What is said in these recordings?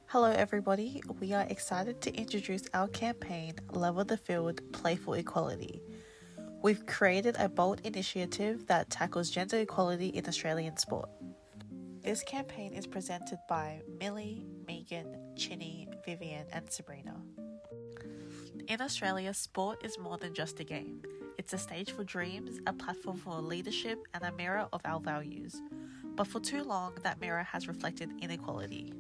Hello, everybody. We are excited to introduce our campaign, Level the Field Playful Equality. We've created a bold initiative that tackles gender equality in Australian sport. This campaign is presented by Millie, Megan, Chinny, Vivian, and Sabrina. In Australia, sport is more than just a game. It's a stage for dreams, a platform for leadership, and a mirror of our values. But for too long, that mirror has reflected inequality.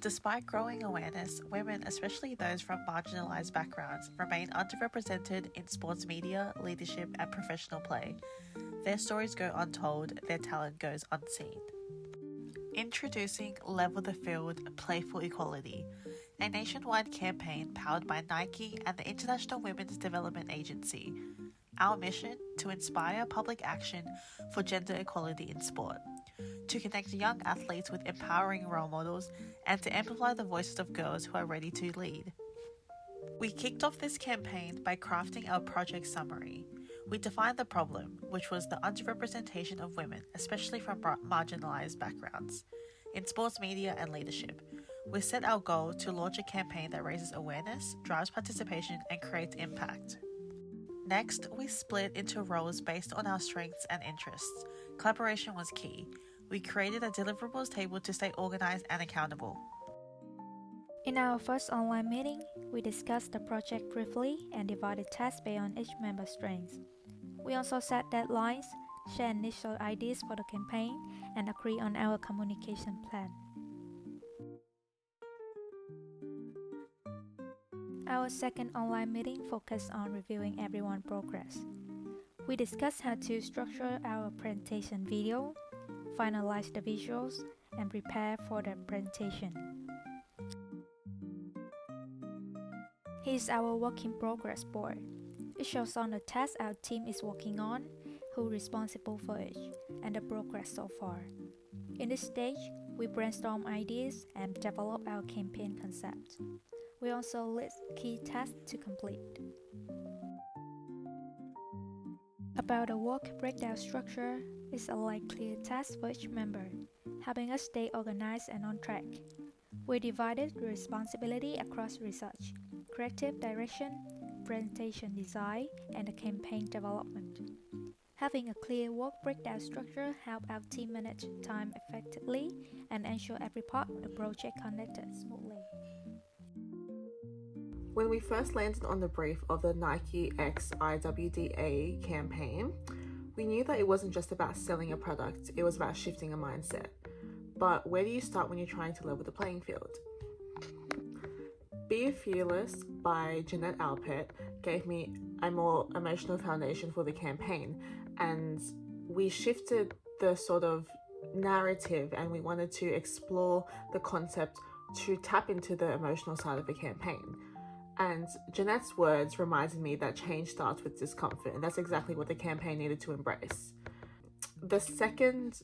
Despite growing awareness, women, especially those from marginalised backgrounds, remain underrepresented in sports media, leadership, and professional play. Their stories go untold, their talent goes unseen. Introducing Level the Field Playful Equality, a nationwide campaign powered by Nike and the International Women's Development Agency. Our mission: to inspire public action for gender equality in sport, to connect young athletes with empowering role models, and to amplify the voices of girls who are ready to lead. We kicked off this campaign by crafting our project summary. We defined the problem, which was the underrepresentation of women, especially from marginalised backgrounds, in sports media and leadership. We set our goal to launch a campaign that raises awareness, drives participation, and creates impact. Next, we split into roles based on our strengths and interests. Collaboration was key. We created a deliverables table to stay organised and accountable. In our first online meeting, we discussed the project briefly and divided tasks based on each member's strengths. We also set deadlines, shared initial ideas for the campaign, and agreed on our communication plan. Our second online meeting focused on reviewing everyone's progress. We discussed how to structure our presentation video, finalize the visuals, and prepare for the presentation. Here's our work in progress board. It shows on the tasks our team is working on, who is responsible for each, and the progress so far. In this stage, we brainstorm ideas and develop our campaign concept. We also list key tasks to complete. About the work breakdown structure, it's a clear task for each member, helping us stay organized and on track. We divided the responsibility across research, creative direction, presentation design, and the campaign development. Having a clear work breakdown structure helps our team manage time effectively and ensure every part of the project connected smoothly. When we first landed on the brief of the Nike X IWDA campaign, we knew that it wasn't just about selling a product, it was about shifting a mindset. But where do you start when you're trying to level the playing field? Be Fearless by Jeanette Alpert gave me a more emotional foundation for the campaign, and we shifted the sort of narrative and we wanted to explore the concept to tap into the emotional side of the campaign. And Jeanette's words reminded me that change starts with discomfort, and that's exactly what the campaign needed to embrace. The second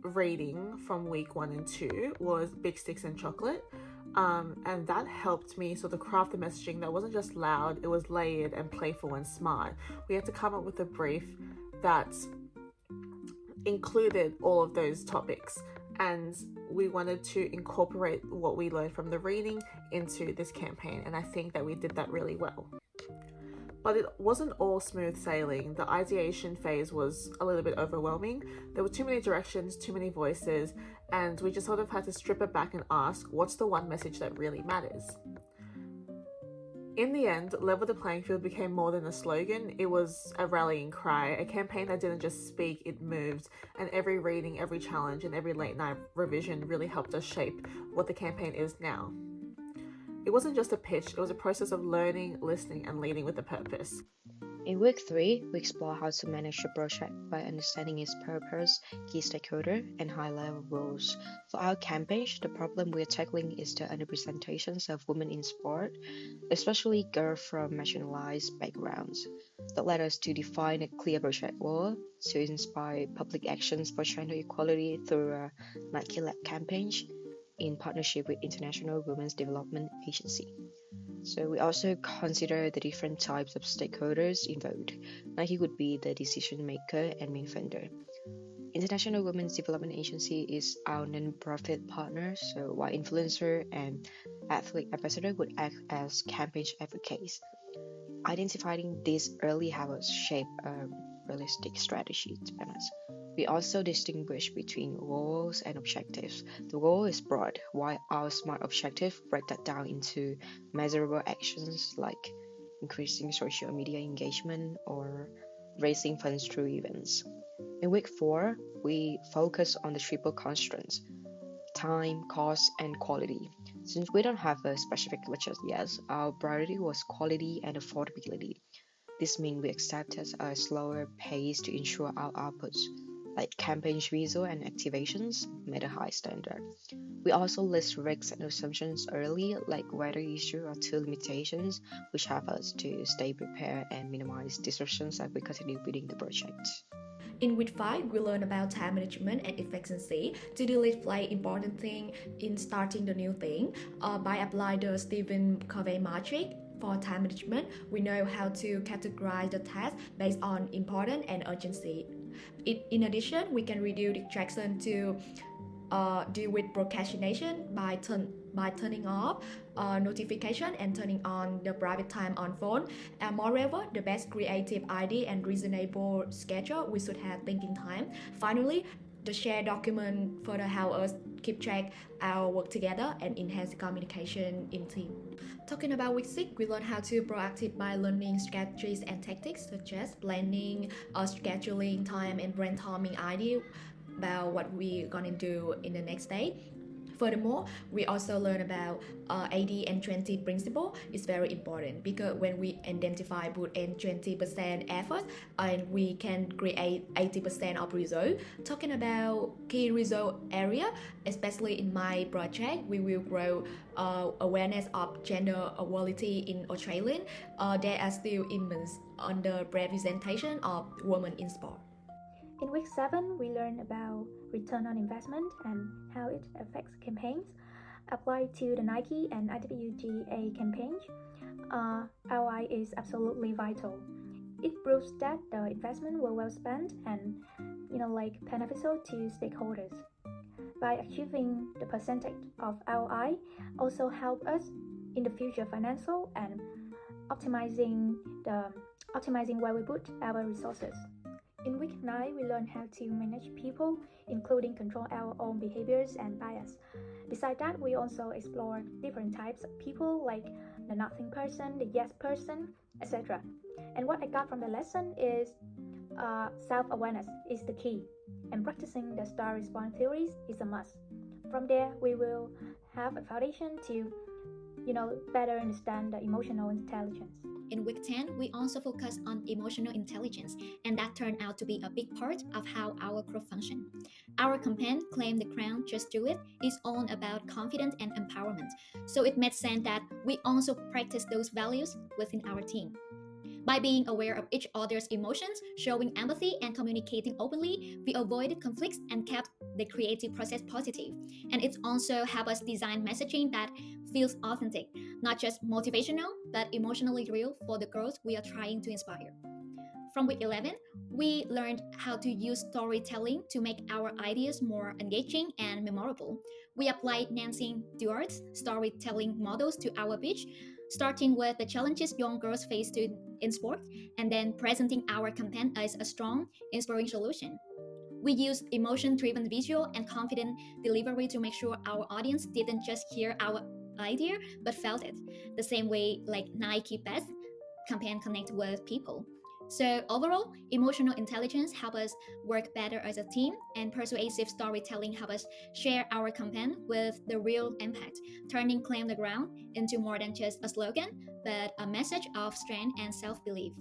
reading from week 1 and 2 was Big Sticks and Chocolate, and that helped me sort of craft the messaging that wasn't just loud, it was layered and playful and smart. We had to come up with a brief that included all of those topics, and we wanted to incorporate what we learned from the reading into this campaign, and I think that we did that really well. But it wasn't all smooth sailing. The ideation phase was a little bit overwhelming. There were too many directions, too many voices, and we just sort of had to strip it back and ask, what's the one message that really matters? In the end, Level the Playing Field became more than a slogan. It was a rallying cry, a campaign that didn't just speak, it moved. And every reading, every challenge, and every late night revision really helped us shape what the campaign is now. It wasn't just a pitch, it was a process of learning, listening, and leading with a purpose. In week 3, we explore how to manage the project by understanding its purpose, key stakeholder, and high-level roles. For our campaign, the problem we're tackling is the underrepresentations of women in sport, especially girls from marginalized backgrounds. That led us to define a clear project goal to inspire public actions for gender equality through a Nike-led campaign in partnership with International Women's Development Agency. So we also consider the different types of stakeholders involved. Nike would be the decision maker and main vendor. International Women's Development Agency is our non-profit partner, so while influencer and athlete ambassador would act as campaign advocates. Identifying these early habits shape a realistic strategy, to be honest. We also distinguish between goals and objectives. The goal is broad, while our SMART objective break that down into measurable actions like increasing social media engagement or raising funds through events. In week 4, we focus on the triple constraints: time, cost, and quality. Since we don't have a specific budget yet, our priority was quality and affordability. This means we accepted a slower pace to ensure our outputs, like campaign visual and activations, met a high standard. We also list risks and assumptions early, like weather issue or tool limitations, which help us to stay prepared and minimize disruptions as we continue building the project. In week 5, we learn about time management and efficiency. To-do list play important thing in starting the new thing. By applying the Stephen Covey matrix for time management, we know how to categorize the tasks based on importance and urgency. In addition, we can reduce distraction to deal with procrastination by turning off notification and turning on the private time on phone. And moreover, the best creative idea and reasonable schedule, we should have thinking time. Finally, the shared document further help us keep track our work together and enhance communication in team. Talking about week 6, we learn how to proactive by learning strategies and tactics such as planning, scheduling time, and brainstorming idea about what we're gonna do in the next day. Furthermore, we also learn about 80 and 20 principle. Is very important because when we identify put in 20% effort and we can create 80% of result. Talking about key result area, especially in my project, we will grow awareness of gender equality in Australia. There are still immense underrepresentation of women in sport. In week 7, we learn about return on investment and how it affects campaigns. Applied to the Nike and IWGA campaigns, ROI is absolutely vital. It proves that the investment was well spent and, beneficial to stakeholders. By achieving the percentage of ROI, also help us in the future financial and optimizing where we put our resources. In week 9, we learn how to manage people, including control our own behaviors and bias. Besides that, we also explore different types of people like the nothing person, the yes person, etc. And what I got from the lesson is self-awareness is the key, and practicing the star response theories is a must. From there, we will have a foundation to, better understand the emotional intelligence. In week 10, we also focus on emotional intelligence, and that turned out to be a big part of how our group function. Our campaign, Claim the Crown, Just Do It, is all about confidence and empowerment. So it made sense that we also practice those values within our team. By being aware of each other's emotions, showing empathy, and communicating openly, we avoided conflicts and kept the creative process positive. And it also helped us design messaging that feels authentic, not just motivational, but emotionally real for the girls we are trying to inspire. From week 11, we learned how to use storytelling to make our ideas more engaging and memorable. We applied Nancy Duart's storytelling models to our pitch, starting with the challenges young girls face in sport, and then presenting our campaign as a strong, inspiring solution. We used emotion-driven visual and confident delivery to make sure our audience didn't just hear our idea, but felt it. The same way like Nike Best campaign connect with people. So overall, emotional intelligence help us work better as a team, and persuasive storytelling help us share our campaign with the real impact, turning Claim the Ground into more than just a slogan, but a message of strength and self-belief.